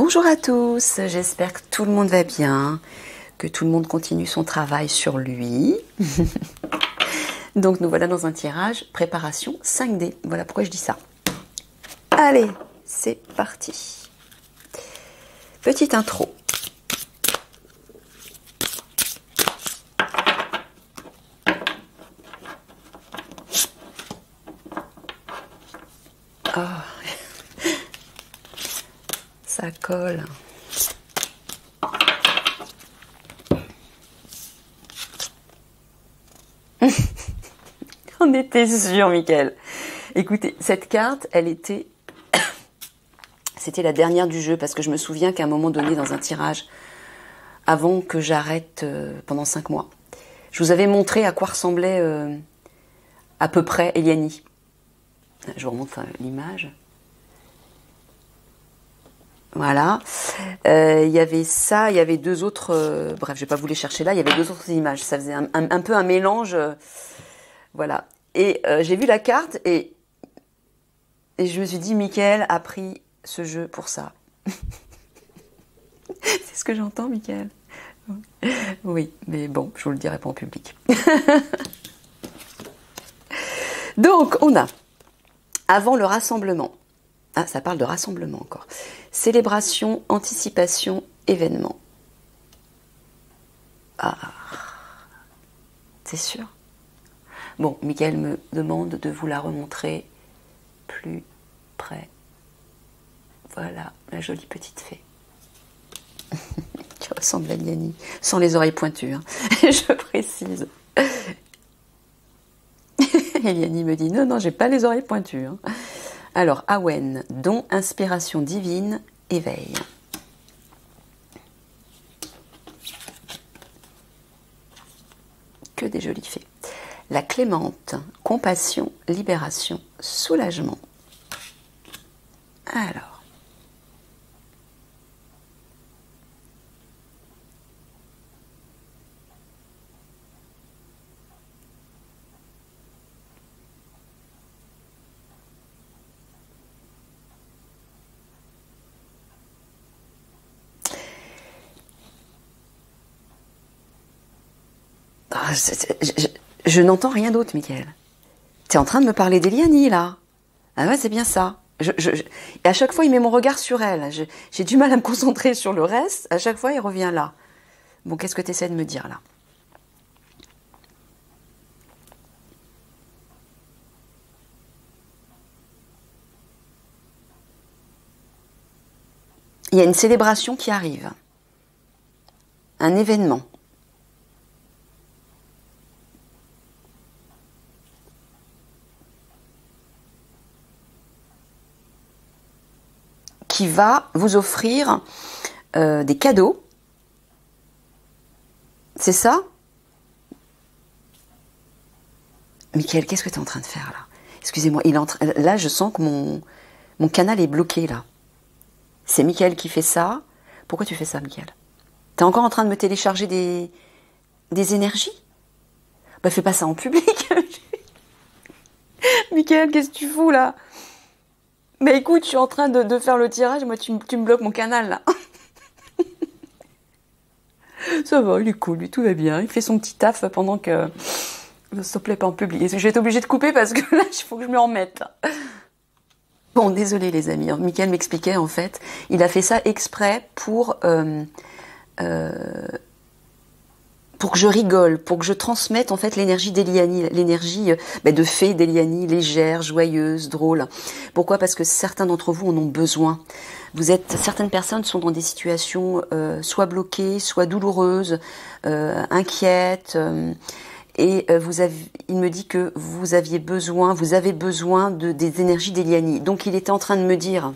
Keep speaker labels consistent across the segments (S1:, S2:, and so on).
S1: Bonjour à tous, j'espère que tout le monde va bien, que tout le monde continue son travail sur lui. Donc nous voilà dans un tirage préparation 5D. Voilà pourquoi je dis ça. Allez, c'est parti. Petite intro. Oh. Ça colle. On était sûr, Mickaël. Écoutez, cette carte, elle était... C'était la dernière du jeu, parce que je me souviens qu'à un moment donné, dans un tirage, avant que j'arrête pendant 5 mois, je vous avais montré à quoi ressemblait à peu près Eliani. Je vous remonte l'image. Voilà. Il y avait ça, il y avait deux autres... bref, je vais pas vous les chercher là. Il y avait deux autres images. Ça faisait un peu un mélange. Voilà. Et j'ai vu la carte et je me suis dit, Mickaël a pris ce jeu pour ça. C'est ce que j'entends, Mickaël. Oui, mais bon, je vous le dirai pas en public. Donc, on a, avant le rassemblement, ah, ça parle de rassemblement encore, célébration, anticipation, événement. Ah, c'est sûr. Bon, Mickaël me demande de vous la remontrer plus près. Voilà, la jolie petite fée. Qui ressemble à Liani, sans les oreilles pointues, hein. Je précise. Et Liani me dit, non, non, j'ai pas les oreilles pointues, hein. Alors, Awen, don, inspiration divine, éveil. Que des jolies fées. La clémente, compassion, libération, soulagement. Alors. Je n'entends rien d'autre, Mickaël. Tu es en train de me parler d'Eliani, là. Ah ouais, c'est bien ça. Et à chaque fois, il met mon regard sur elle. J'ai du mal à me concentrer sur le reste. À chaque fois, il revient là. Bon, qu'est-ce que tu essaies de me dire, là? Il y a une célébration qui arrive. Un événement. Qui va vous offrir des cadeaux. C'est ça? Mickaël, qu'est-ce que tu es en train de faire là? Excusez-moi, là je sens que mon canal est bloqué là. C'est Mickaël qui fait ça. Pourquoi tu fais ça, Mickaël? Tu es encore en train de me télécharger des énergies? Bah fais pas ça en public. Mickaël, qu'est-ce que tu fous là? Mais écoute, je suis en train de faire le tirage, moi tu me bloques mon canal là. Ça va, il est cool, lui, tout va bien. Il fait son petit taf pendant que... S'il te plaît, pas en public. Je vais être obligée de couper parce que là, il faut que je me remette. Bon, désolé les amis. Mickaël m'expliquait en fait, il a fait ça exprès pour que je rigole, pour que je transmette en fait l'énergie d'Eliani, l'énergie de fée d'Eliani, légère, joyeuse, drôle. Pourquoi? Parce que certains d'entre vous en ont besoin. Certaines personnes sont dans des situations soit bloquées, soit douloureuses, inquiètes, et il me dit que vous avez besoin des énergies d'Eliani. Donc il était en train de me dire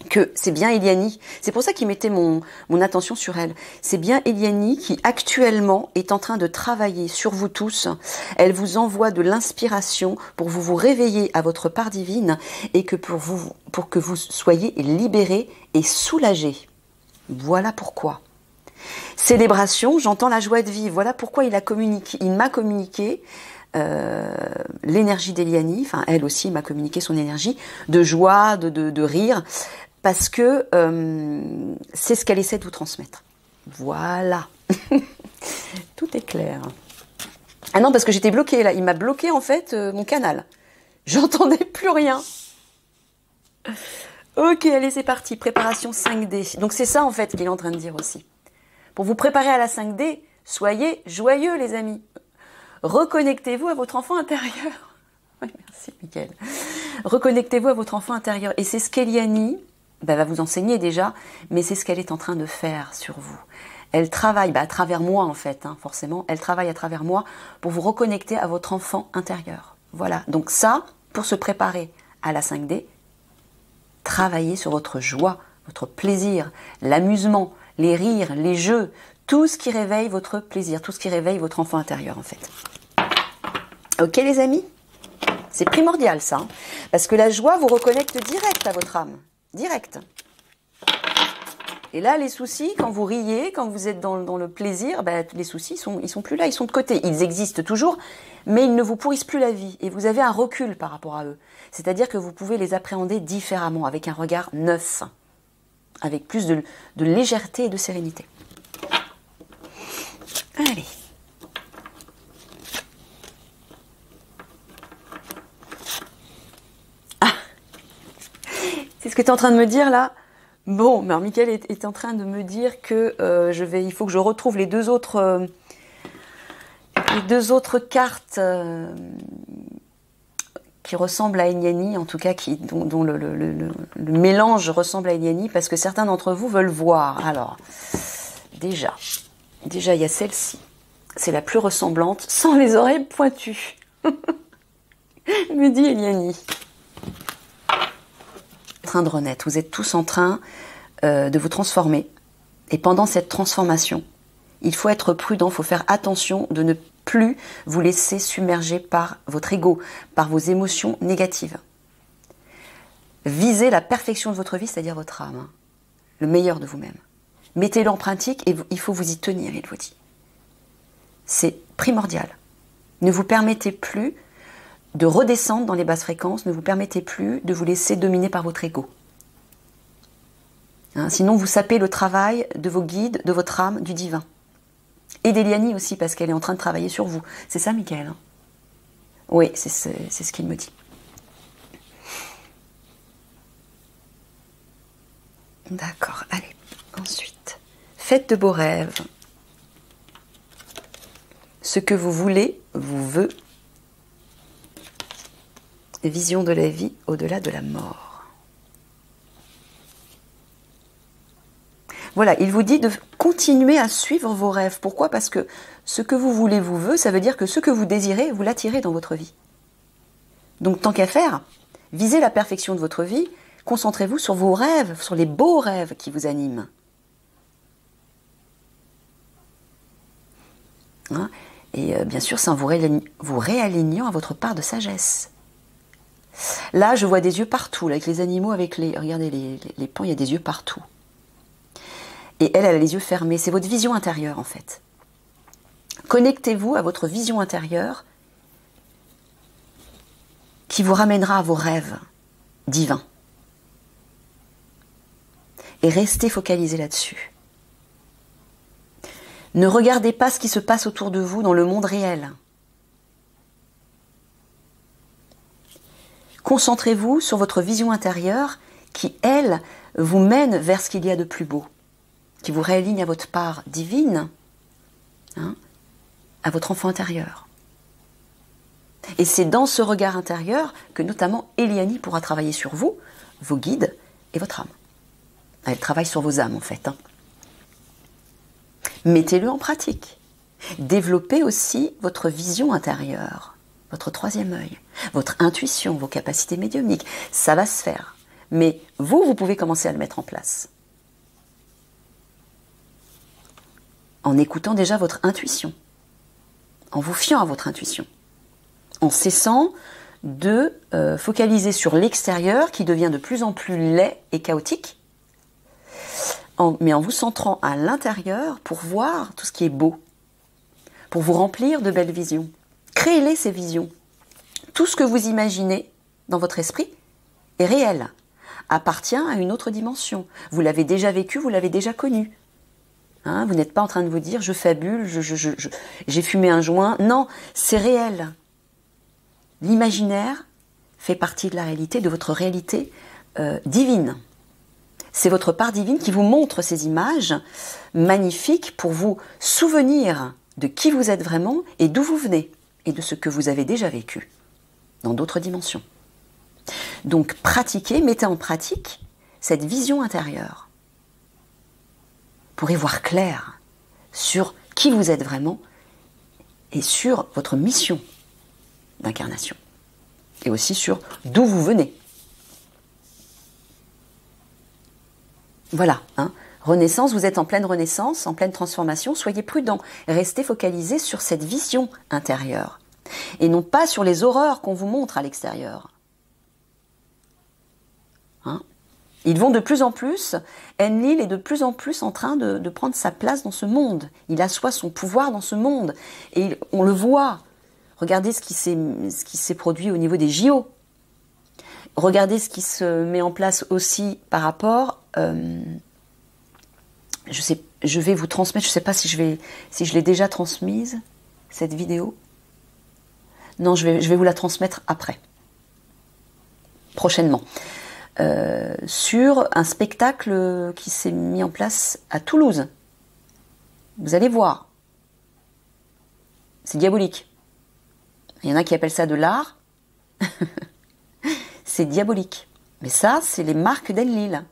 S1: que c'est bien Eliani, c'est pour ça qu'il mettait mon attention sur elle. C'est bien Eliani qui actuellement est en train de travailler sur vous tous. Elle vous envoie de l'inspiration pour vous réveiller à votre part divine et que pour que vous soyez libérés et soulagés. Voilà pourquoi. Célébration, j'entends la joie de vivre. Voilà pourquoi il m'a communiqué l'énergie d'Eliani. Enfin, elle aussi m'a communiqué son énergie de joie, de rire. parce que c'est ce qu'elle essaie de vous transmettre. Voilà. Tout est clair. Ah non, parce que j'étais bloquée là. Il m'a bloqué en fait mon canal. J'entendais plus rien. Ok, allez, c'est parti. Préparation 5D. Donc c'est ça en fait qu'il est en train de dire aussi. Pour vous préparer à la 5D, soyez joyeux les amis. Reconnectez-vous à votre enfant intérieur. Oui, merci Mickaël. Reconnectez-vous à votre enfant intérieur. Et c'est ce qu'Eliani va vous enseigner déjà, mais c'est ce qu'elle est en train de faire sur vous. Elle travaille à travers moi en fait, forcément. Elle travaille à travers moi pour vous reconnecter à votre enfant intérieur. Voilà, donc ça, pour se préparer à la 5D, travaillez sur votre joie, votre plaisir, l'amusement, les rires, les jeux, tout ce qui réveille votre plaisir, tout ce qui réveille votre enfant intérieur en fait. Ok les amis? C'est primordial ça, parce que la joie vous reconnecte direct à votre âme, direct. Et là, les soucis, quand vous riez, quand vous êtes dans le plaisir, les soucis, ils sont plus là, ils sont de côté. Ils existent toujours, mais ils ne vous pourrissent plus la vie. Et vous avez un recul par rapport à eux. C'est-à-dire que vous pouvez les appréhender différemment, avec un regard neuf, avec plus de légèreté et de sérénité. Allez. Ah, c'est ce que tu es en train de me dire là? Bon, mais alors Mickaël est en train de me dire que il faut que je retrouve les deux autres cartes qui ressemblent à Eliani, en tout cas dont le mélange ressemble à Eliani, parce que certains d'entre vous veulent voir. Alors, déjà, il y a celle-ci. C'est la plus ressemblante, sans les oreilles pointues. Me dit Eliani. En train de renaître. Vous êtes tous en train de vous transformer. Et pendant cette transformation, il faut être prudent, il faut faire attention de ne plus vous laisser submerger par votre ego, par vos émotions négatives. Visez la perfection de votre vie, c'est-à-dire votre âme, le meilleur de vous-même. Mettez-le en pratique et il faut vous y tenir, il vous dit. C'est primordial. Ne vous permettez plus de redescendre dans les basses fréquences, ne vous permettez plus de vous laisser dominer par votre ego. Sinon, vous sapez le travail de vos guides, de votre âme, du divin. Et d'Eliani aussi, parce qu'elle est en train de travailler sur vous. C'est ça, Mickaël? Oui, c'est ce qu'il me dit. D'accord, allez. Ensuite, faites de beaux rêves. Ce que vous voulez vous veut. Vision de la vie au-delà de la mort. Voilà, il vous dit de continuer à suivre vos rêves. Pourquoi? Parce que ce que vous voulez vous veut, ça veut dire que ce que vous désirez, vous l'attirez dans votre vie. Donc tant qu'à faire, visez la perfection de votre vie, concentrez-vous sur vos rêves, sur les beaux rêves qui vous animent. Et bien sûr, c'est en vous réalignant à votre part de sagesse. Là, je vois des yeux partout, là, avec les animaux, regardez les pans, il y a des yeux partout. Et elle a les yeux fermés. C'est votre vision intérieure, en fait. Connectez-vous à votre vision intérieure qui vous ramènera à vos rêves divins. Et restez focalisé là-dessus. Ne regardez pas ce qui se passe autour de vous dans le monde réel. Concentrez-vous sur votre vision intérieure qui, elle, vous mène vers ce qu'il y a de plus beau, qui vous réaligne à votre part divine, à votre enfant intérieur. Et c'est dans ce regard intérieur que notamment Eliani pourra travailler sur vous, vos guides et votre âme. Elle travaille sur vos âmes en fait. Mettez-le en pratique. Développez aussi votre vision intérieure. Votre troisième œil, votre intuition, vos capacités médiumniques, ça va se faire. Mais vous pouvez commencer à le mettre en place. En écoutant déjà votre intuition, en vous fiant à votre intuition, en cessant de focaliser sur l'extérieur qui devient de plus en plus laid et chaotique, mais en vous centrant à l'intérieur pour voir tout ce qui est beau, pour vous remplir de belles visions. Créez-les ces visions. Tout ce que vous imaginez dans votre esprit est réel. appartient à une autre dimension. Vous l'avez déjà vécu, vous l'avez déjà connu. Hein, vous n'êtes pas en train de vous dire « je fabule, j'ai fumé un joint ». Non, c'est réel. L'imaginaire fait partie de la réalité, de votre réalité divine. C'est votre part divine qui vous montre ces images magnifiques pour vous souvenir de qui vous êtes vraiment et d'où vous venez et de ce que vous avez déjà vécu dans d'autres dimensions. Donc pratiquez, mettez en pratique cette vision intérieure pour y voir clair sur qui vous êtes vraiment et sur votre mission d'incarnation et aussi sur d'où vous venez. Voilà, hein. Renaissance, vous êtes en pleine renaissance, en pleine transformation, soyez prudents, restez focalisés sur cette vision intérieure et non pas sur les horreurs qu'on vous montre à l'extérieur. Hein? Ils vont de plus en plus, Enlil est de plus en plus en train de prendre sa place dans ce monde, il assoit son pouvoir dans ce monde et on le voit. Regardez ce qui s'est produit au niveau des JO. Regardez ce qui se met en place aussi par rapport... je vais vous transmettre, je ne sais pas si je l'ai déjà transmise, cette vidéo. Non, je vais vous la transmettre après, prochainement. Sur un spectacle qui s'est mis en place à Toulouse. Vous allez voir. C'est diabolique. Il y en a qui appellent ça de l'art. C'est diabolique. Mais ça, c'est les marques d'Enlil.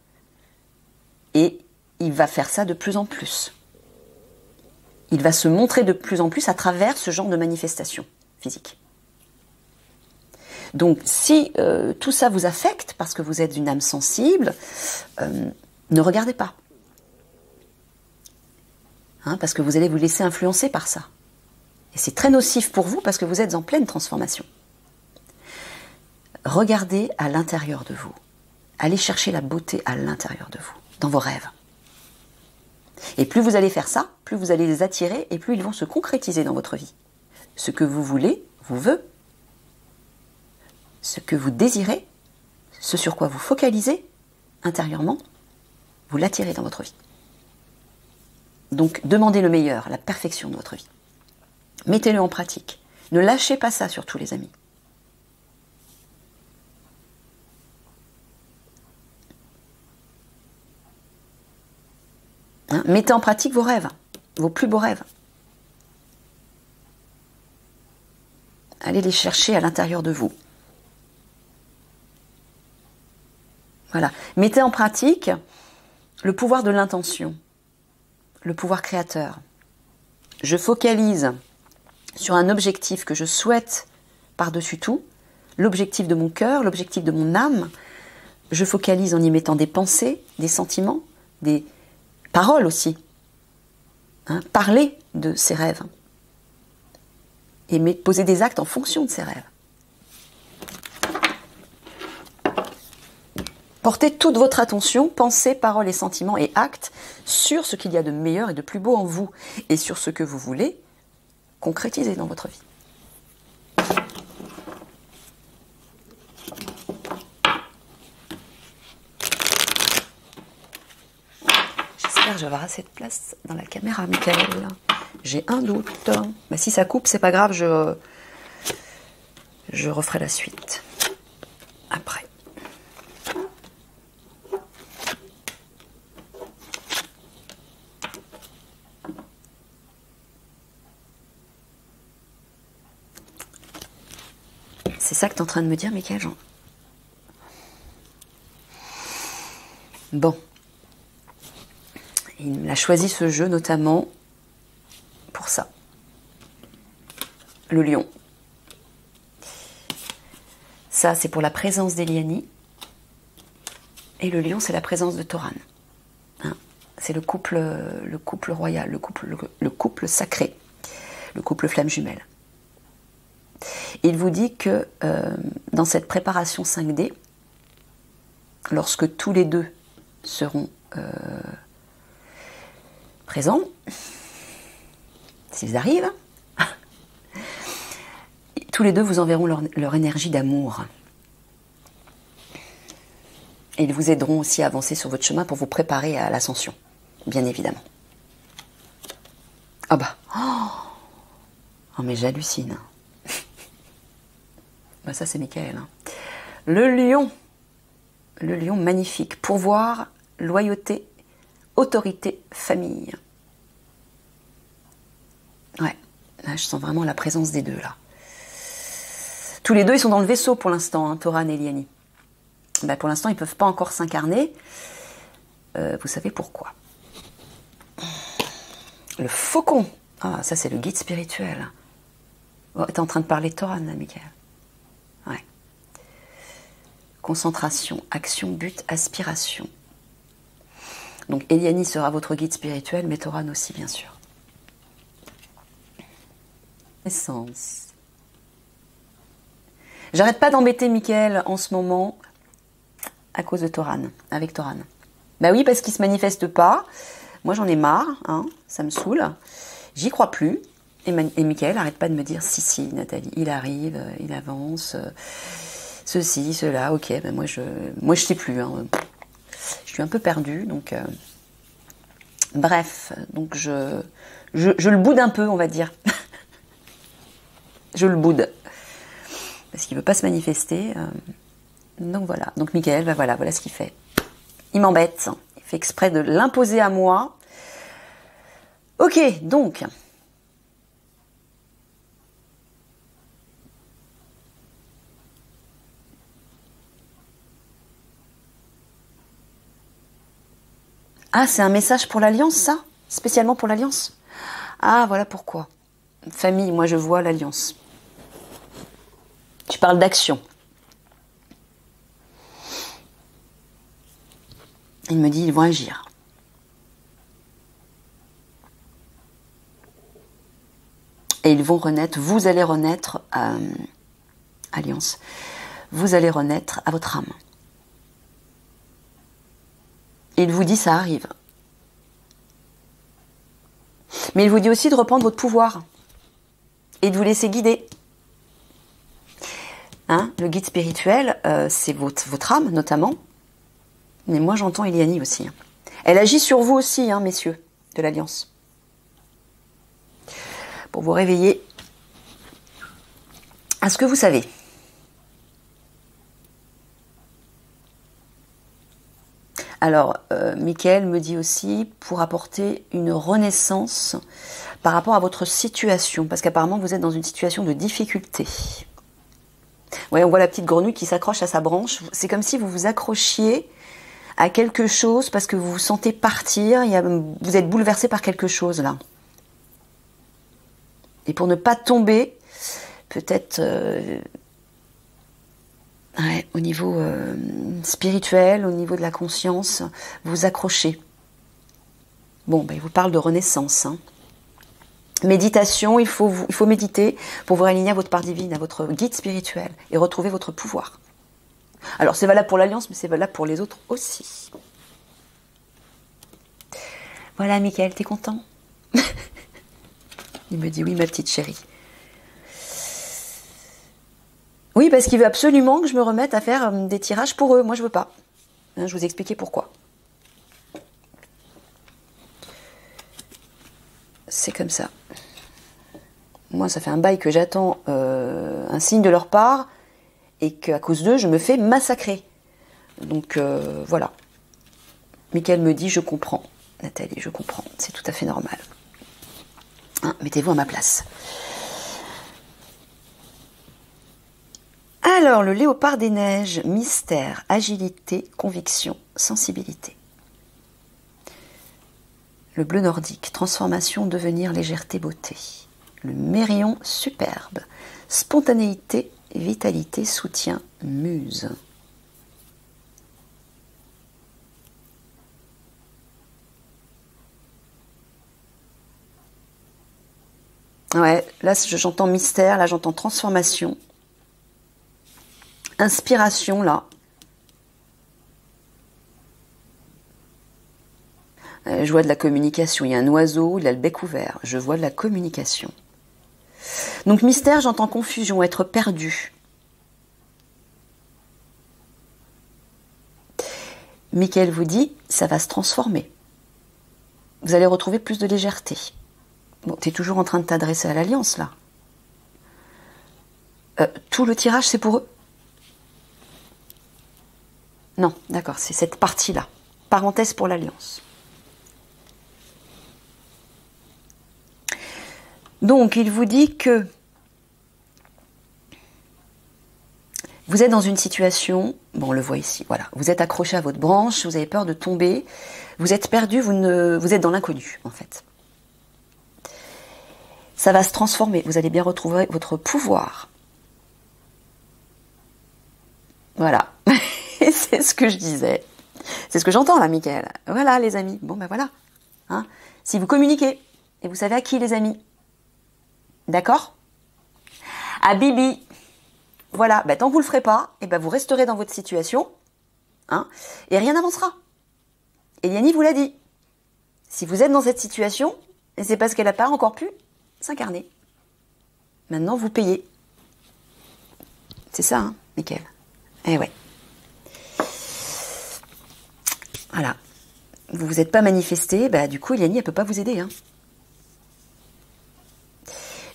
S1: Et il va faire ça de plus en plus. Il va se montrer de plus en plus à travers ce genre de manifestation physique. Donc, si tout ça vous affecte, parce que vous êtes une âme sensible, ne regardez pas. Hein, parce que vous allez vous laisser influencer par ça. Et c'est très nocif pour vous, parce que vous êtes en pleine transformation. Regardez à l'intérieur de vous. Allez chercher la beauté à l'intérieur de vous, dans vos rêves. Et plus vous allez faire ça, plus vous allez les attirer, et plus ils vont se concrétiser dans votre vie. Ce que vous voulez, vous veut. Ce que vous désirez, ce sur quoi vous focalisez intérieurement, vous l'attirez dans votre vie. Donc, demandez le meilleur, la perfection de votre vie. Mettez-le en pratique. Ne lâchez pas ça, surtout les amis. Hein, mettez en pratique vos rêves, vos plus beaux rêves. Allez les chercher à l'intérieur de vous. Voilà. Mettez en pratique le pouvoir de l'intention, le pouvoir créateur. Je focalise sur un objectif que je souhaite par-dessus tout, l'objectif de mon cœur, l'objectif de mon âme. Je focalise en y mettant des pensées, des sentiments, des paroles aussi. Hein, parler de ses rêves. Et poser des actes en fonction de ses rêves. Portez toute votre attention, pensée, paroles et sentiments et actes sur ce qu'il y a de meilleur et de plus beau en vous et sur ce que vous voulez concrétiser dans votre vie. J'espère que je vais avoir assez de place dans la caméra, Michael. J'ai un doute. Bah, si ça coupe, c'est pas grave, je referai la suite après. C'est ça que tu es en train de me dire, Michael Jean? Bon. Il a choisi ce jeu notamment pour ça. Le lion. Ça, c'est pour la présence d'Eliani. Et le lion, c'est la présence de Thoran. Hein, c'est le couple royal, le couple sacré, le couple flamme jumelle. Il vous dit que dans cette préparation 5D, lorsque tous les deux seront présents, s'ils arrivent, tous les deux vous enverront leur énergie d'amour. Et ils vous aideront aussi à avancer sur votre chemin pour vous préparer à l'ascension, bien évidemment. Ah bah, oh mais j'hallucine. Bah ça c'est Michael. Hein. Le lion magnifique, pourvoir, loyauté, autorité, famille. Ouais, là je sens vraiment la présence des deux là. Tous les deux ils sont dans le vaisseau pour l'instant, hein, Toran et Liani. Bah, pour l'instant ils ne peuvent pas encore s'incarner. Vous savez pourquoi? Le faucon. Ah, ça c'est le guide spirituel. Oh, t'es en train de parler de Toran là, Michael. Ouais. Concentration, action, but, aspiration. Donc Eliani sera votre guide spirituel, mais Toran aussi, bien sûr. Essence. J'arrête pas d'embêter Michael en ce moment à cause de Toran, avec Toran. Bah oui, parce qu'il se manifeste pas. Moi j'en ai marre, hein, ça me saoule. J'y crois plus. Et Michael arrête pas de me dire si Nathalie, il arrive, il avance, ceci, cela, ok, ben moi je sais plus, hein. Je suis un peu perdue, donc bref, donc je le boude un peu, on va dire. Je le boude parce qu'il veut pas se manifester, donc voilà. Donc Michael, ben voilà ce qu'il fait. Il m'embête, il fait exprès de l'imposer à moi. Ok, donc. Ah, c'est un message pour l'Alliance, ça? Spécialement pour l'Alliance? Ah, voilà pourquoi. Famille, moi je vois l'Alliance. Tu parles d'action. Il me dit, ils vont agir. Et ils vont renaître, vous allez renaître, Alliance, vous allez renaître à votre âme. Et il vous dit, ça arrive. Mais il vous dit aussi de reprendre votre pouvoir et de vous laisser guider. Hein, le guide spirituel, c'est votre âme, notamment. Mais moi, j'entends Eliani aussi. Elle agit sur vous aussi, hein, messieurs, de l'Alliance. Pour vous réveiller à ce que vous savez. Alors, Michael me dit aussi pour apporter une renaissance par rapport à votre situation, parce qu'apparemment vous êtes dans une situation de difficulté. Ouais, on voit la petite grenouille qui s'accroche à sa branche. C'est comme si vous vous accrochiez à quelque chose parce que vous vous sentez partir. Vous êtes bouleversé par quelque chose là. Et pour ne pas tomber, peut-être au niveau spirituel, au niveau de la conscience, vous accrochez. Bon, ben, il vous parle de renaissance. Hein. Méditation, il faut méditer pour vous réaligner à votre part divine, à votre guide spirituel et retrouver votre pouvoir. Alors c'est valable pour l'Alliance, mais c'est valable pour les autres aussi. Voilà, Michael, t'es content? Il me dit oui, ma petite chérie. Oui, parce qu'il veut absolument que je me remette à faire des tirages pour eux. Moi, je veux pas. Hein, je vous ai expliqué pourquoi. C'est comme ça. Moi, ça fait un bail que j'attends un signe de leur part et qu'à cause d'eux, je me fais massacrer. Donc, voilà. Michael me dit, je comprends. Nathalie, je comprends. C'est tout à fait normal. Hein, mettez-vous à ma place. Alors, le léopard des neiges, mystère, agilité, conviction, sensibilité. Le bleu nordique, transformation, devenir, légèreté, beauté. Le mérion, superbe, spontanéité, vitalité, soutien, muse. Ouais, là j'entends mystère, là j'entends transformation. Inspiration, là. Je vois de la communication. Il y a un oiseau, il a le bec ouvert. Je vois de la communication. Donc mystère, j'entends confusion, être perdu. Michael vous dit, ça va se transformer. Vous allez retrouver plus de légèreté. Bon, tu es toujours en train de t'adresser à l'Alliance, là. Tout le tirage, c'est pour eux? Non, d'accord, c'est cette partie-là. Parenthèse pour l'Alliance. Donc, il vous dit que vous êtes dans une situation, bon, on le voit ici, voilà, vous êtes accroché à votre branche, vous avez peur de tomber, vous êtes perdu, vous êtes dans l'inconnu, en fait. Ça va se transformer, vous allez bien retrouver votre pouvoir. Voilà, c'est ce que je disais. C'est ce que j'entends là, Michael. Voilà, les amis. Bon, ben voilà. Hein, si vous communiquez, et vous savez à qui, les amis. D'accord? À Bibi. Voilà, ben, tant que vous ne le ferez pas, et ben, vous resterez dans votre situation, hein, et rien n'avancera. Eliani vous l'a dit. Si vous êtes dans cette situation, c'est parce qu'elle n'a pas encore pu s'incarner. Maintenant, vous payez. C'est ça, hein, Michael. Eh ouais. Voilà. Vous vous êtes pas manifesté, bah du coup, Eliani, elle peut pas vous aider. Hein.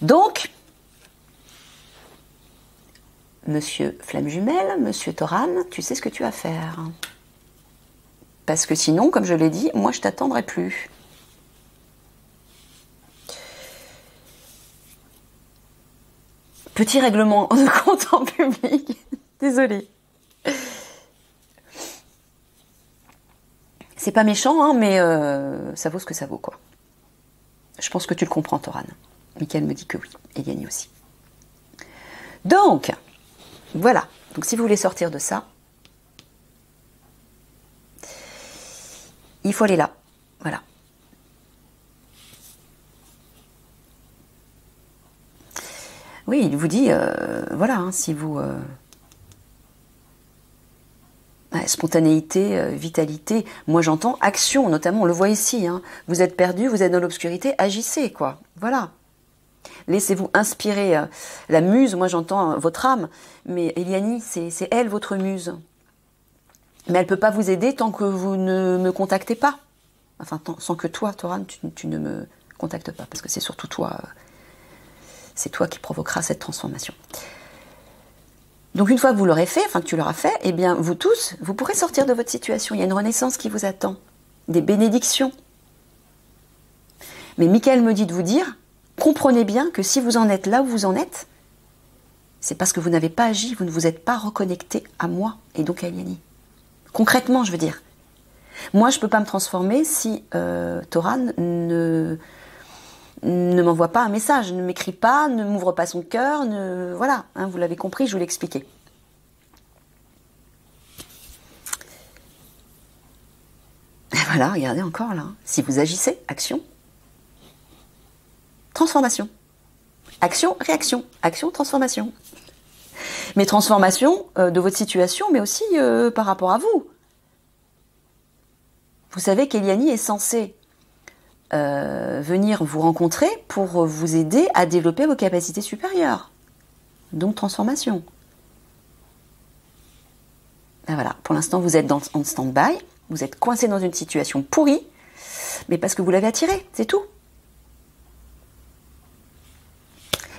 S1: Donc, Monsieur Flamme Jumelle, Monsieur Toran, tu sais ce que tu as à faire. Parce que sinon, comme je l'ai dit, moi, je t'attendrai plus. Petit règlement de compte en public. Désolée. C'est pas méchant, hein, mais ça vaut ce que ça vaut, quoi. Je pense que tu le comprends, Toran. Michael me dit que oui. Et Eliani aussi. Donc, voilà. Donc, si vous voulez sortir de ça, il faut aller là. Voilà. Oui, il vous dit, voilà, hein, si vous... spontanéité, vitalité, moi j'entends action, notamment, on le voit ici, hein. Vous êtes perdu, vous êtes dans l'obscurité, agissez, quoi. Voilà. Laissez-vous inspirer. La muse, moi j'entends votre âme, mais Eliani, c'est elle, votre muse. Mais elle ne peut pas vous aider tant que vous ne me contactez pas. Enfin, sans que toi, Toran, tu ne me contactes pas, parce que c'est surtout toi, c'est toi qui provoquera cette transformation. Donc une fois que vous l'aurez fait, enfin que tu l'auras fait, eh bien vous tous, vous pourrez sortir de votre situation. Il y a une renaissance qui vous attend, des bénédictions. Mais Michael me dit de vous dire, comprenez bien que si vous en êtes là où vous en êtes, c'est parce que vous n'avez pas agi, vous ne vous êtes pas reconnecté à moi et donc à Eliani. Concrètement, je veux dire. Moi, je ne peux pas me transformer si Toran ne m'envoie pas un message, ne m'écrit pas, ne m'ouvre pas son cœur, voilà, hein, vous l'avez compris, je vous l'ai expliqué. Et voilà, regardez encore là, si vous agissez, action, transformation. Action, réaction, action, transformation. Mais transformation de votre situation, mais aussi par rapport à vous. Vous savez qu'Eliani est censée venir vous rencontrer pour vous aider à développer vos capacités supérieures. Donc transformation. Ben voilà, pour l'instant vous êtes en stand-by, vous êtes coincé dans une situation pourrie, mais parce que vous l'avez attiré, c'est tout.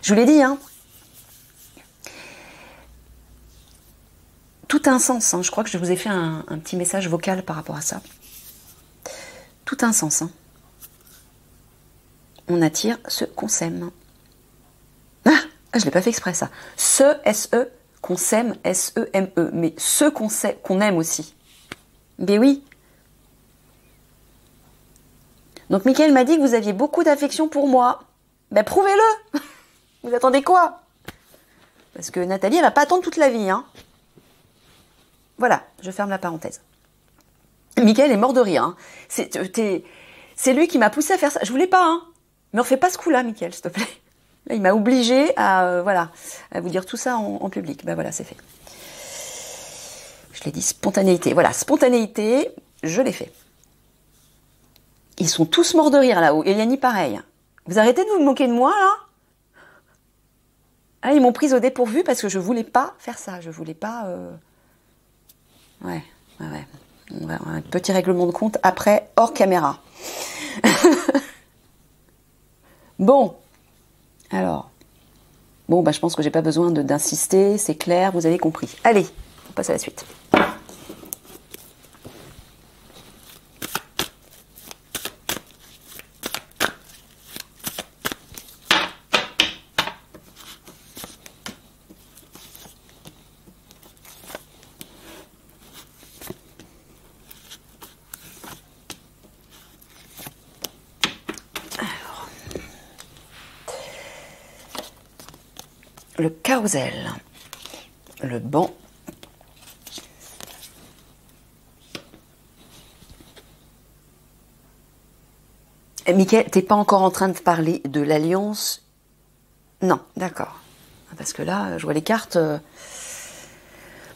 S1: Je vous l'ai dit, hein. Tout a un sens, hein. Je crois que je vous ai fait un petit message vocal par rapport à ça. Tout a un sens, hein. On attire ce qu'on s'aime. Ah, je ne l'ai pas fait exprès, ça. Ce, S-E, qu'on s'aime, S-E-M-E. Mais ce qu'on aime aussi. Mais oui. Donc, Michael m'a dit que vous aviez beaucoup d'affection pour moi. Ben, prouvez-le. Vous attendez quoi? Parce que Nathalie, elle va pas attendre toute la vie, hein. Voilà, je ferme la parenthèse. Michael est mort de rire, hein. C'est lui qui m'a poussé à faire ça. Je voulais pas, hein. Me refais pas ce coup-là, Michael, s'il te plaît. Là, il m'a obligé à, voilà, à vous dire tout ça en public. Ben voilà, c'est fait. Je l'ai dit, spontanéité. Voilà, spontanéité, je l'ai fait. Ils sont tous morts de rire là-haut. Eliani, pareil. Vous arrêtez de vous moquer de moi, là? Ah, ils m'ont prise au dépourvu parce que je voulais pas faire ça. Je voulais pas... Ouais. On va un petit règlement de compte après, hors caméra. Bon, alors, bon, bah, je pense que j'ai pas besoin d'insister, c'est clair, vous avez compris. Allez, on passe à la suite. Le carrousel, le banc, Mickaël, t'es pas encore en train de parler de l'alliance? Non, d'accord. Parce que là, je vois les cartes.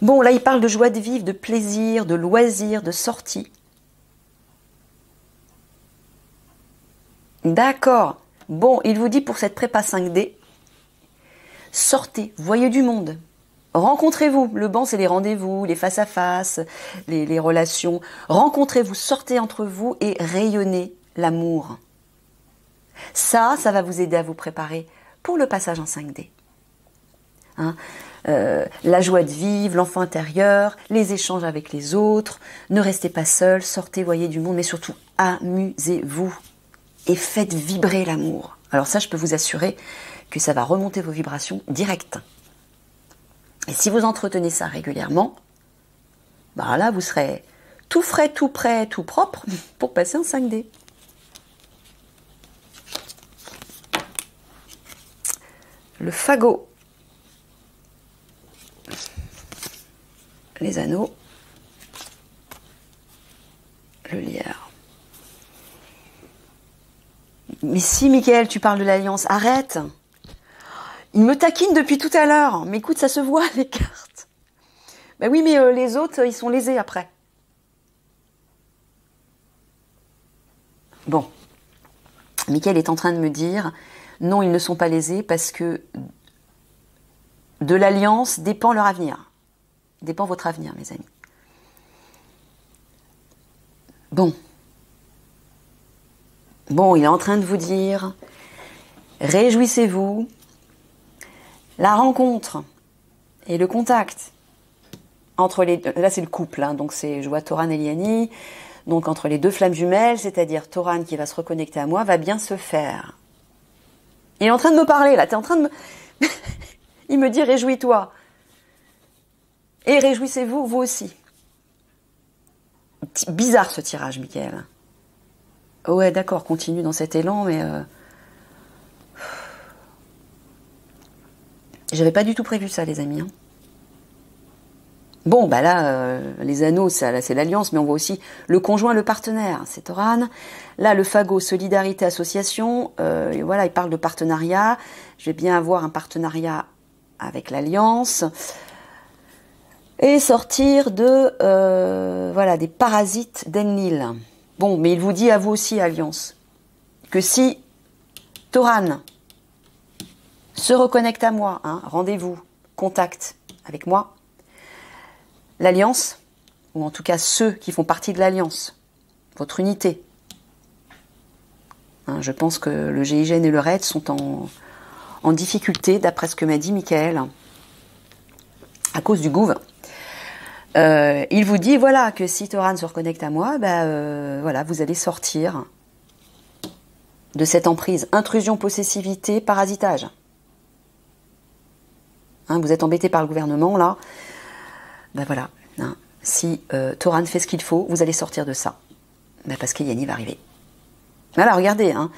S1: Bon, là, il parle de joie de vivre, de plaisir, de loisir, de sortie. D'accord. Bon, il vous dit pour cette prépa 5D, sortez, voyez du monde. Rencontrez-vous. Le banc, c'est les rendez-vous, les face-à-face, les relations. Rencontrez-vous, sortez entre vous et rayonnez l'amour. Ça va vous aider à vous préparer pour le passage en 5D. Hein, la joie de vivre, l'enfant intérieur, les échanges avec les autres. Ne restez pas seul, sortez, voyez du monde, mais surtout amusez-vous et faites vibrer l'amour. Alors ça, je peux vous assurer que ça va remonter vos vibrations directes. Et si vous entretenez ça régulièrement, bah là, vous serez tout frais, tout prêt, tout propre pour passer en 5D. Le fagot. Les anneaux. Le lierre. Mais si, Mickaël, tu parles de l'alliance, arrête. Il me taquine depuis tout à l'heure. Mais écoute, ça se voit, les cartes. Ben oui, mais les autres, ils sont lésés après. Bon. Mickaël est en train de me dire, non, ils ne sont pas lésés parce que de l'alliance dépend leur avenir. Dépend votre avenir, mes amis. Bon. Bon, il est en train de vous dire, réjouissez-vous. La rencontre et le contact entre les deux, là c'est le couple, hein, donc c'est, je vois Toran et Liani, donc entre les deux flammes jumelles, c'est-à-dire Toran qui va se reconnecter à moi, va bien se faire. Il est en train de me parler, là, t'es en train de me... Il me dit réjouis-toi. Et réjouissez-vous, vous aussi. Bizarre ce tirage, Mickaël. Ouais, d'accord, continue dans cet élan, mais... J'avais pas du tout prévu ça, les amis. Hein. Bon, bah là, les anneaux, ça, c'est l'alliance, mais on voit aussi le conjoint, le partenaire, c'est Toran. Là, le fagot, solidarité, association. Et voilà, il parle de partenariat. Je vais bien avoir un partenariat avec l'alliance. Et sortir de, voilà, des parasites d'Enlil. Bon, mais il vous dit à vous aussi, alliance, que si Toran se reconnecte à moi, hein, rendez-vous, contact avec moi, l'alliance, ou en tout cas ceux qui font partie de l'alliance, votre unité. Hein, je pense que le GIGN et le RAID sont en difficulté, d'après ce que m'a dit Mickaël, à cause du gouv. Il vous dit, voilà, que si Toran se reconnecte à moi, voilà, vous allez sortir de cette emprise, intrusion, possessivité, parasitage. Hein, vous êtes embêté par le gouvernement, là. Ben voilà. Hein, si Toran fait ce qu'il faut, vous allez sortir de ça. Ben parce qu'Eliani va arriver. Voilà, regardez. Hein,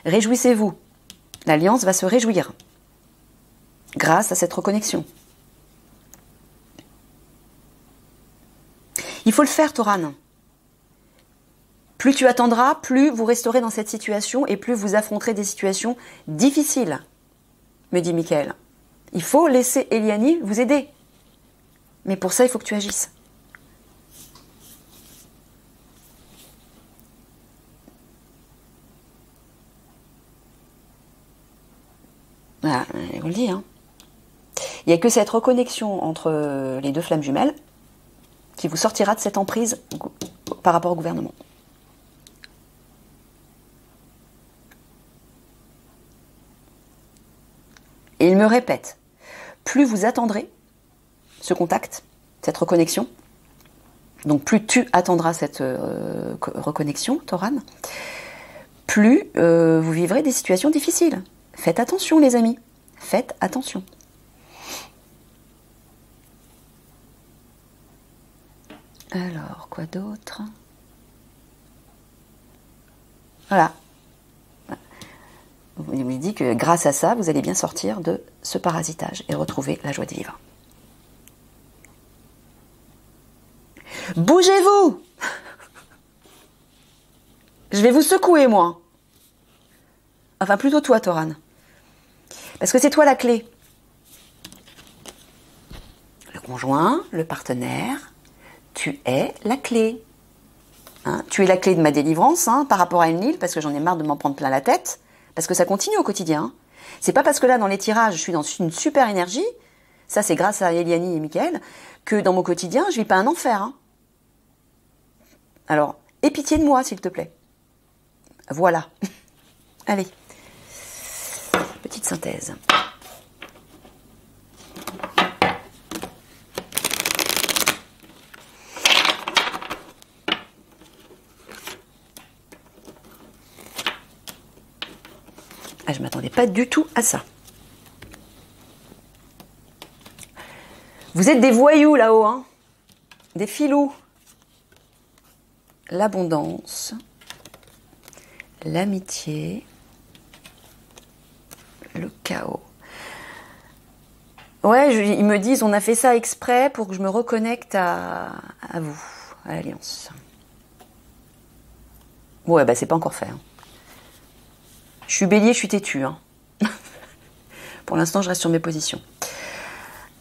S1: réjouissez-vous. L'Alliance va se réjouir. Grâce à cette reconnexion. Il faut le faire, Toran. Plus tu attendras, plus vous resterez dans cette situation et plus vous affronterez des situations difficiles, me dit Mickaël. Il faut laisser Eliani vous aider. Mais pour ça, il faut que tu agisses. Voilà, je vous le dis. Hein. Il n'y a que cette reconnexion entre les deux flammes jumelles qui vous sortira de cette emprise par rapport au gouvernement. Et il me répète, plus vous attendrez ce contact, cette reconnexion, donc plus tu attendras cette reconnexion, Toran, plus vous vivrez des situations difficiles. Faites attention les amis, faites attention. Alors, quoi d'autre? Voilà. Vous me dites que grâce à ça, vous allez bien sortir de ce parasitage et retrouver la joie de vivre. Bougez-vous! Je vais vous secouer, moi. Enfin, plutôt toi, Toran. Parce que c'est toi la clé. Le conjoint, le partenaire, tu es la clé. Hein, tu es la clé de ma délivrance par rapport à Enlil, parce que j'en ai marre de m'en prendre plein la tête, parce que ça continue au quotidien. C'est pas parce que là, dans les tirages, je suis dans une super énergie, ça c'est grâce à Eliani et Mickaël, que dans mon quotidien, je vis pas un enfer. Alors, aie pitié de moi, s'il te plaît. Voilà. Allez. Petite synthèse. Ah, je ne m'attendais pas du tout à ça. Vous êtes des voyous là-haut, des filous. L'abondance, l'amitié, le chaos. Ouais, ils me disent, on a fait ça exprès pour que je me reconnecte à vous, à l'Alliance. Ouais, bah c'est pas encore fait. Je suis bélier, je suis têtu. Pour l'instant, je reste sur mes positions.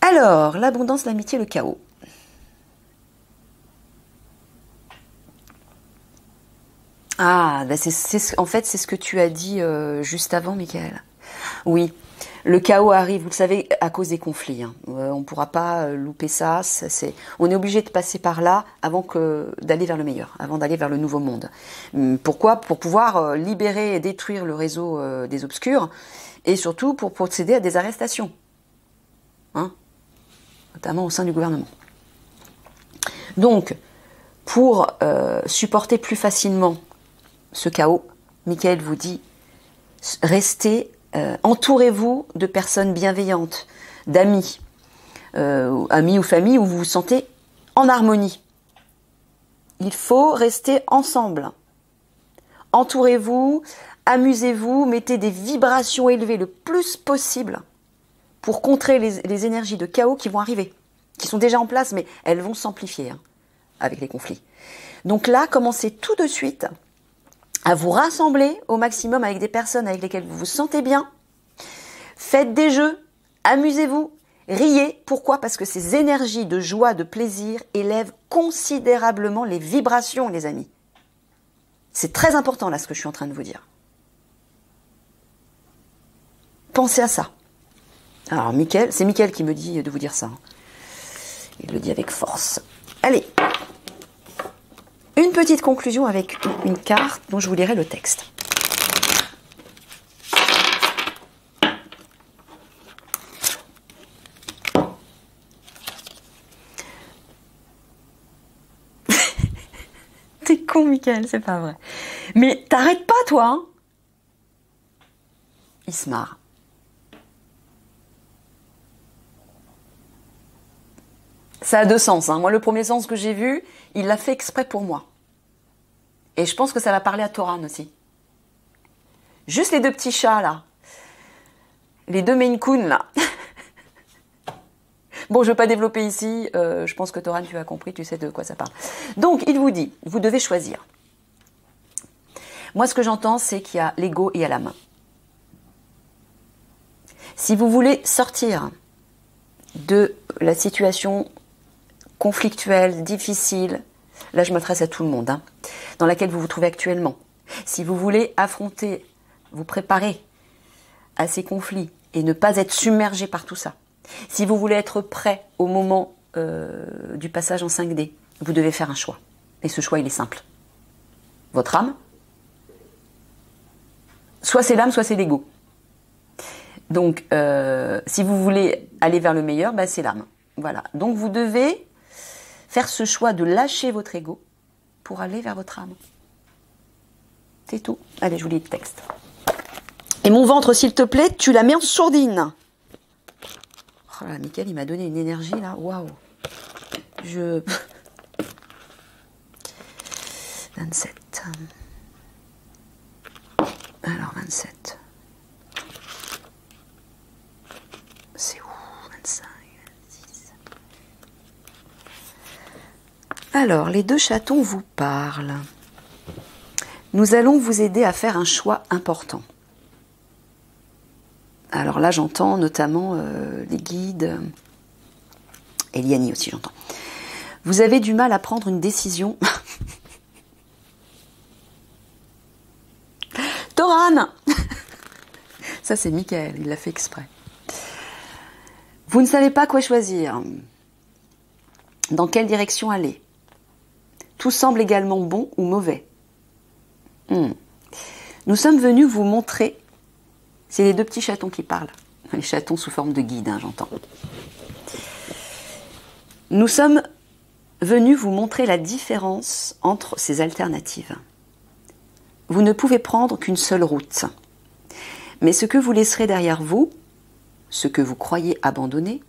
S1: Alors, l'abondance, l'amitié, le chaos. Ah, bah en fait, c'est ce que tu as dit juste avant, Mickaël. Oui, le chaos arrive, vous le savez, à cause des conflits. On ne pourra pas louper ça. On est obligé de passer par là avant d'aller vers le meilleur, avant d'aller vers le nouveau monde. Pourquoi? Pour pouvoir libérer et détruire le réseau des obscurs, et surtout pour procéder à des arrestations, notamment au sein du gouvernement. Donc, pour supporter plus facilement ce chaos, Mickaël vous dit, restez, entourez-vous de personnes bienveillantes, d'amis, amis ou famille où vous vous sentez en harmonie. Il faut rester ensemble. Entourez-vous, amusez-vous, mettez des vibrations élevées le plus possible pour contrer les énergies de chaos qui vont arriver, qui sont déjà en place, mais elles vont s'amplifier avec les conflits. Donc là, commencez tout de suite à vous rassembler au maximum avec des personnes avec lesquelles vous vous sentez bien. Faites des jeux, amusez-vous, riez. Pourquoi? Parce que ces énergies de joie, de plaisir élèvent considérablement les vibrations, les amis. C'est très important là ce que je suis en train de vous dire. Pensez à ça. Alors Mickaël, c'est Mickaël qui me dit de vous dire ça. Il le dit avec force. Allez. Une petite conclusion avec une carte dont je vous lirai le texte. T'es con, Mickaël, c'est pas vrai. Mais t'arrêtes pas, toi. Il se marre. Ça a deux sens. Moi, le premier sens que j'ai vu, il l'a fait exprès pour moi. Et je pense que ça va parler à Toran aussi. Juste les deux petits chats, là. Les deux Maine Coon, là. Bon, je ne veux pas développer ici. Je pense que Toran, tu as compris, tu sais de quoi ça parle. Donc, il vous dit, vous devez choisir. Moi, ce que j'entends, c'est qu'il y a l'ego et il y a la main. Si vous voulez sortir de la situation conflictuelle, difficile, là je m'adresse à tout le monde, dans laquelle vous vous trouvez actuellement. Si vous voulez affronter, vous préparer à ces conflits et ne pas être submergé par tout ça, si vous voulez être prêt au moment du passage en 5D, vous devez faire un choix. Et ce choix, il est simple. Votre âme, soit c'est l'âme, soit c'est l'ego. Donc, si vous voulez aller vers le meilleur, bah, c'est l'âme. Voilà. Donc, vous devez faire ce choix de lâcher votre ego pour aller vers votre âme. C'est tout. Allez, je vous lis le texte. Et mon ventre, s'il te plaît, tu la mets en sourdine. Oh là, Mickaël, il m'a donné une énergie, là. Waouh. 27. Alors, 27. C'est où 25, 26. Alors, les deux chatons vous parlent. Nous allons vous aider à faire un choix important. Alors là, j'entends notamment les guides, et Liani aussi, j'entends. Vous avez du mal à prendre une décision. Toran. Ça, c'est Mickaël, il l'a fait exprès. Vous ne savez pas quoi choisir. Dans quelle direction aller. Tout semble également bon ou mauvais. Nous sommes venus vous montrer. C'est les deux petits chatons qui parlent. Les chatons sous forme de guide, hein, j'entends. Nous sommes venus vous montrer la différence entre ces alternatives. Vous ne pouvez prendre qu'une seule route. Mais ce que vous laisserez derrière vous, ce que vous croyez abandonner,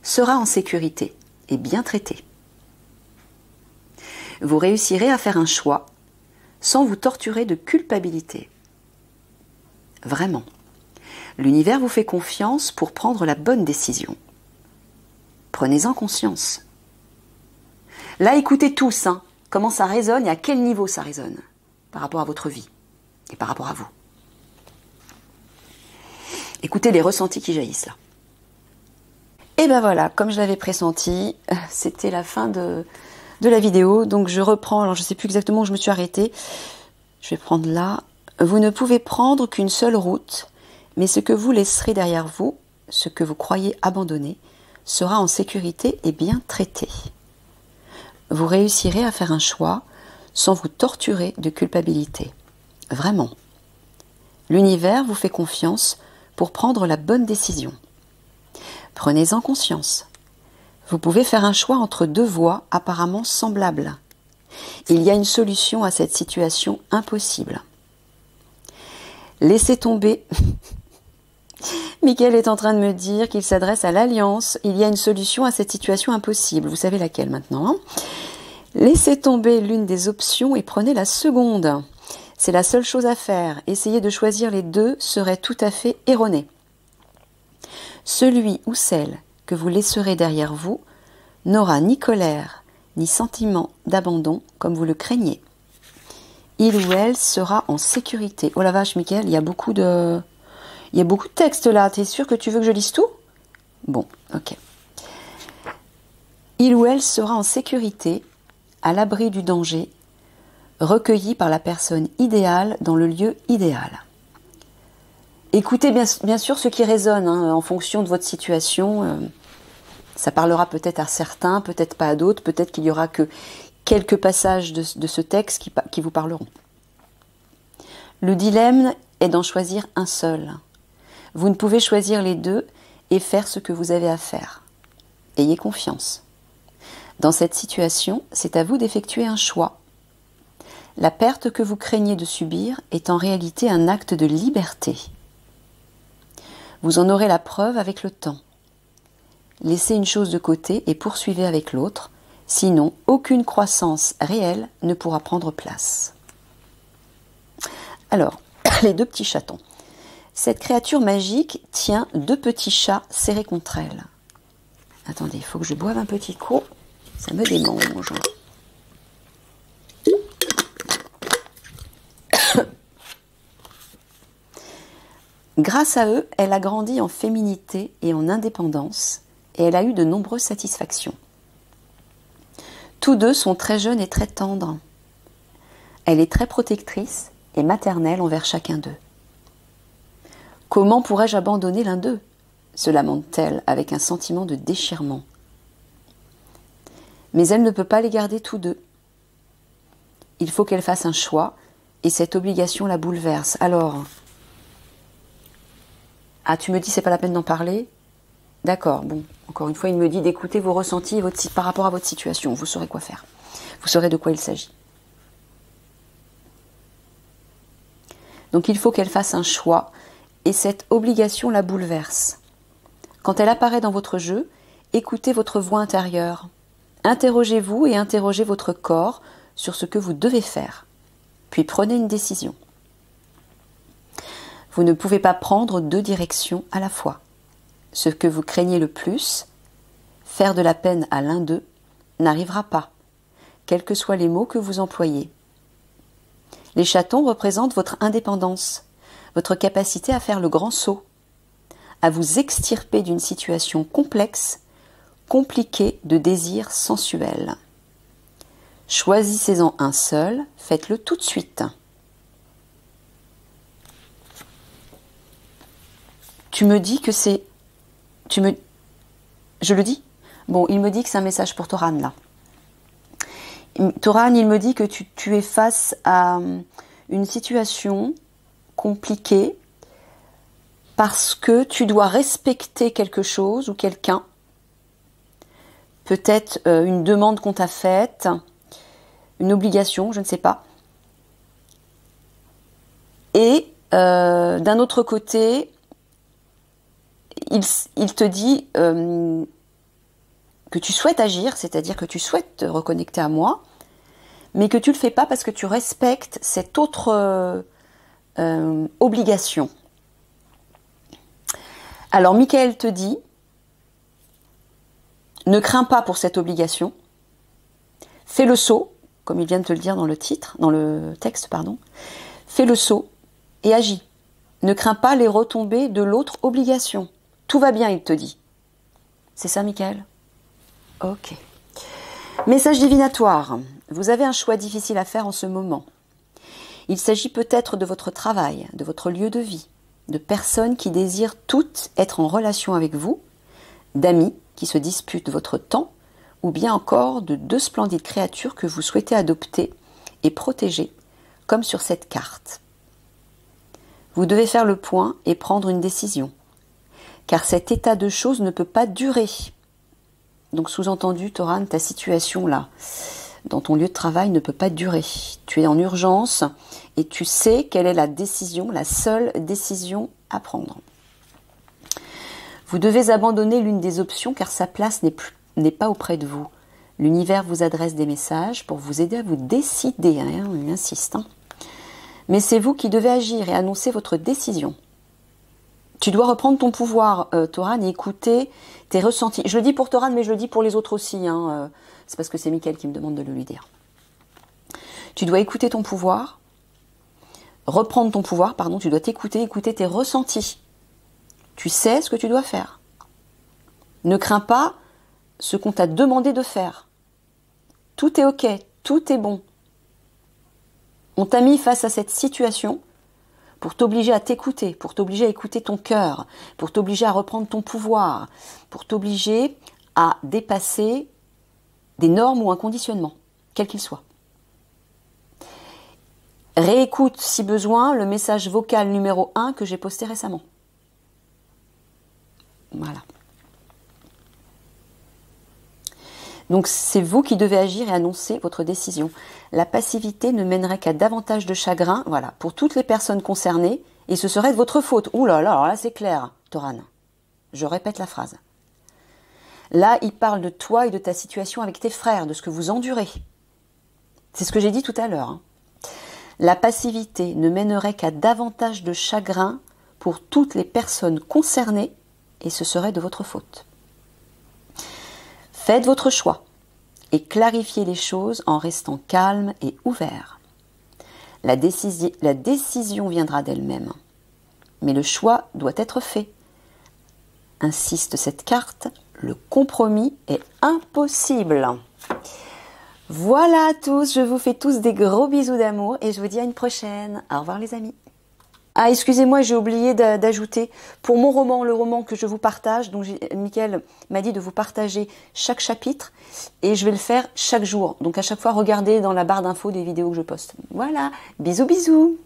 S1: sera en sécurité et bien traité. Vous réussirez à faire un choix sans vous torturer de culpabilité. Vraiment. L'univers vous fait confiance pour prendre la bonne décision. Prenez-en conscience. Là, écoutez tous, hein, comment ça résonne et à quel niveau ça résonne par rapport à votre vie et par rapport à vous. Écoutez les ressentis qui jaillissent là. Et ben voilà, comme je l'avais pressenti, c'était la fin de la vidéo. Donc je reprends, alors je ne sais plus exactement où je me suis arrêtée. Je vais prendre là. Vous ne pouvez prendre qu'une seule route, mais ce que vous laisserez derrière vous, ce que vous croyez abandonner, sera en sécurité et bien traité. Vous réussirez à faire un choix sans vous torturer de culpabilité. Vraiment. L'univers vous fait confiance pour prendre la bonne décision. Prenez-en conscience. Vous pouvez faire un choix entre deux voies apparemment semblables. Il y a une solution à cette situation impossible. Laissez tomber. Mickaël est en train de me dire qu'il s'adresse à l'Alliance. Il y a une solution à cette situation impossible. Vous savez laquelle maintenant, hein? Laissez tomber l'une des options et prenez la seconde. C'est la seule chose à faire. Essayer de choisir les deux serait tout à fait erroné. Celui ou celle que vous laisserez derrière vous n'aura ni colère, ni sentiment d'abandon comme vous le craignez. Il ou elle sera en sécurité. Oh la vache, Mickaël, il y a beaucoup de textes là. T'es sûr que tu veux que je lise tout? Bon, ok. Il ou elle sera en sécurité, à l'abri du danger, recueilli par la personne idéale dans le lieu idéal. Écoutez bien sûr ce qui résonne, hein, en fonction de votre situation. Ça parlera peut-être à certains, peut-être pas à d'autres, peut-être qu'il y aura que quelques passages de ce texte qui vous parleront. Le dilemme est d'en choisir un seul. Vous ne pouvez choisir les deux et faire ce que vous avez à faire. Ayez confiance. Dans cette situation, c'est à vous d'effectuer un choix. La perte que vous craignez de subir est en réalité un acte de liberté. Vous en aurez la preuve avec le temps. Laissez une chose de côté et poursuivez avec l'autre, sinon aucune croissance réelle ne pourra prendre place. Alors, les deux petits chatons. Cette créature magique tient deux petits chats serrés contre elle. Attendez, il faut que je boive un petit coup, ça me démange. Grâce à eux, elle a grandi en féminité et en indépendance, et elle a eu de nombreuses satisfactions. Tous deux sont très jeunes et très tendres. Elle est très protectrice et maternelle envers chacun d'eux. Comment pourrais-je abandonner l'un d'eux ? Se lamente-t-elle avec un sentiment de déchirement. Mais elle ne peut pas les garder tous deux. Il faut qu'elle fasse un choix et cette obligation la bouleverse. Alors, tu me dis c'est pas la peine d'en parler? D'accord, bon, encore une fois, il me dit d'écouter vos ressentis par rapport à votre situation. Vous saurez quoi faire. Vous saurez de quoi il s'agit. Donc il faut qu'elle fasse un choix et cette obligation la bouleverse. Quand elle apparaît dans votre jeu, écoutez votre voix intérieure. Interrogez-vous et interrogez votre corps sur ce que vous devez faire. Puis prenez une décision. Vous ne pouvez pas prendre 2 directions à la fois. Ce que vous craignez le plus, faire de la peine à l'un d'eux, n'arrivera pas, quels que soient les mots que vous employez. Les chatons représentent votre indépendance, votre capacité à faire le grand saut, à vous extirper d'une situation complexe, compliquée de désirs sensuels. Choisissez-en un seul, faites-le tout de suite. Tu me dis que c'est... Je le dis? Bon, il me dit que c'est un message pour Toran, là. Toran, il me dit que tu es face à une situation compliquée parce que tu dois respecter quelque chose ou quelqu'un. Peut-être une demande qu'on t'a faite, une obligation, je ne sais pas. Et d'un autre côté, il te dit que tu souhaites agir, c'est-à-dire que tu souhaites te reconnecter à moi, mais que tu ne le fais pas parce que tu respectes cette autre obligation. Alors, Michael te dit, ne crains pas pour cette obligation, fais le saut, comme il vient de te le dire dans le texte, fais le saut et agis. Ne crains pas les retombées de l'autre obligation. Tout va bien, il te dit. C'est ça, Michael? Ok. Message divinatoire. Vous avez un choix difficile à faire en ce moment. Il s'agit peut-être de votre travail, de votre lieu de vie, de personnes qui désirent toutes être en relation avec vous, d'amis qui se disputent votre temps, ou bien encore de 2 splendides créatures que vous souhaitez adopter et protéger, comme sur cette carte. Vous devez faire le point et prendre une décision, car cet état de choses ne peut pas durer. Donc sous-entendu, Toran, ta situation là, dans ton lieu de travail ne peut pas durer. Tu es en urgence et tu sais quelle est la décision, la seule décision à prendre. Vous devez abandonner l'une des options car sa place n'est pas auprès de vous. L'univers vous adresse des messages pour vous aider à vous décider, il insiste. Mais c'est vous qui devez agir et annoncer votre décision. Tu dois reprendre ton pouvoir, Toran, et écouter tes ressentis. Je le dis pour Toran, mais je le dis pour les autres aussi. C'est parce que c'est Mickaël qui me demande de le lui dire. Tu dois écouter ton pouvoir, reprendre ton pouvoir, tu dois écouter tes ressentis. Tu sais ce que tu dois faire. Ne crains pas ce qu'on t'a demandé de faire. Tout est ok, tout est bon. On t'a mis face à cette situation pour t'obliger à t'écouter, pour t'obliger à écouter ton cœur, pour t'obliger à reprendre ton pouvoir, pour t'obliger à dépasser des normes ou un conditionnement, quel qu'il soit. Réécoute, si besoin, le message vocal numéro 1 que j'ai posté récemment. Voilà. Donc c'est vous qui devez agir et annoncer votre décision. La passivité ne mènerait qu'à davantage de chagrin, voilà, pour toutes les personnes concernées, et ce serait de votre faute. Ouh là là, alors là c'est clair, Toran. Je répète la phrase. Là, il parle de toi et de ta situation avec tes frères, de ce que vous endurez. C'est ce que j'ai dit tout à l'heure. La passivité ne mènerait qu'à davantage de chagrin pour toutes les personnes concernées, et ce serait de votre faute. Faites votre choix et clarifiez les choses en restant calme et ouvert. La décision viendra d'elle-même, mais le choix doit être fait. Insiste cette carte, le compromis est impossible. Voilà à tous, je vous fais tous des gros bisous d'amour et je vous dis à une prochaine. Au revoir les amis. Ah, excusez-moi, j'ai oublié d'ajouter, pour mon roman, le roman que je vous partage, donc Mickaël m'a dit de vous partager chaque chapitre, et je vais le faire chaque jour. Donc à chaque fois, regardez dans la barre d'infos des vidéos que je poste. Voilà, bisous bisous.